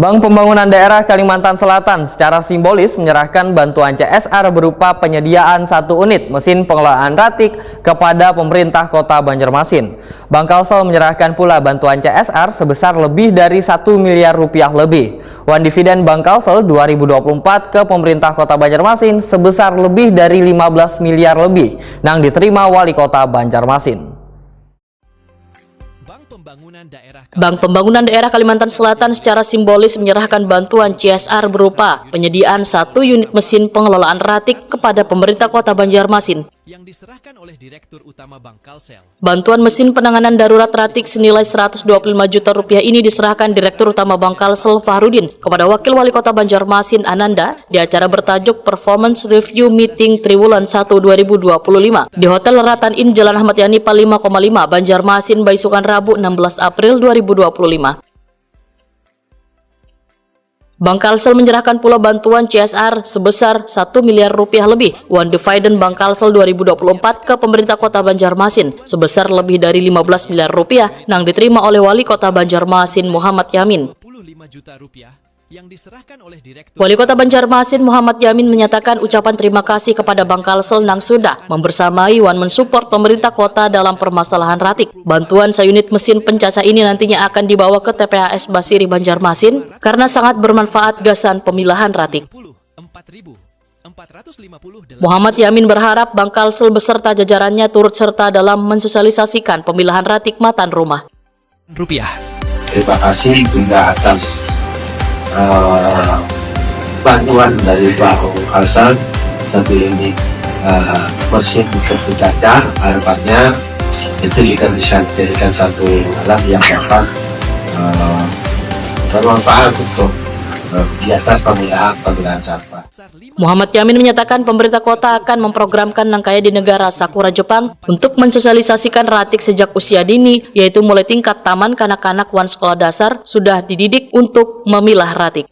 Bank Pembangunan Daerah Kalimantan Selatan secara simbolis menyerahkan bantuan CSR berupa penyediaan 1 unit mesin pengelolaan ratik kepada pemerintah Kota Banjarmasin. Bank Kalsel menyerahkan pula bantuan CSR sebesar lebih dari 1 miliar rupiah lebih. Uang dividen Bank Kalsel 2024 ke pemerintah Kota Banjarmasin sebesar lebih dari 15 miliar lebih yang diterima Wali Kota Banjarmasin. Bank Pembangunan Daerah Kalimantan Selatan secara simbolis menyerahkan bantuan CSR berupa penyediaan 1 unit mesin pengelolaan ratik kepada pemerintah Kota Banjarmasin. Yang diserahkan oleh Direktur Utama Bank Kalsel. Bantuan mesin penanganan darurat ratik senilai 125 juta rupiah ini diserahkan Direktur Utama Bank Kalsel Fahrudin kepada Wakil Wali Kota Banjarmasin Ananda di acara bertajuk Performance Review Meeting Triwulan 1 2025 di Hotel Ratan Inn Jalan Ahmad Yani 5,5 Banjarmasin Baisukan Rabu 16 April 2025. Bank Kalsel menyerahkan pula bantuan CSR sebesar 1 miliar rupiah lebih uang dividen Bank Kalsel 2024 ke pemerintah Kota Banjarmasin sebesar lebih dari 15 miliar rupiah yang diterima oleh Wali Kota Banjarmasin Muhammad Yamin. 25 juta rupiah yang diserahkan oleh Direktur Wali Kota Banjarmasin Muhammad Yamin menyatakan ucapan terima kasih kepada Bank Kalsel yang sudah membersamai wan mensupport pemerintah kota dalam permasalahan ratik. Bantuan seunit mesin pencacah ini nantinya akan dibawa ke TPAS Basiri Banjarmasin karena sangat bermanfaat gasan pemilahan ratik. 450 Muhammad Yamin berharap Bank Kalsel beserta jajarannya turut serta dalam mensosialisasikan pemilahan ratik matan rumah. rupiah. Terima kasih juga atas bantuan dari Bank Kalsel 1 unit mesin untuk pencacah. Harapannya itu kita bisa menjadikan satu alat yang dapat bermanfaat untuk kegiatan pemilahan sampah. Muhammad Yamin menyatakan pemerintah kota akan memprogramkan Nangkaya di negara Sakura Jepang untuk mensosialisasikan ratik sejak usia dini, yaitu mulai tingkat taman kanak-kanak wan sekolah dasar sudah dididik untuk memilah ratik.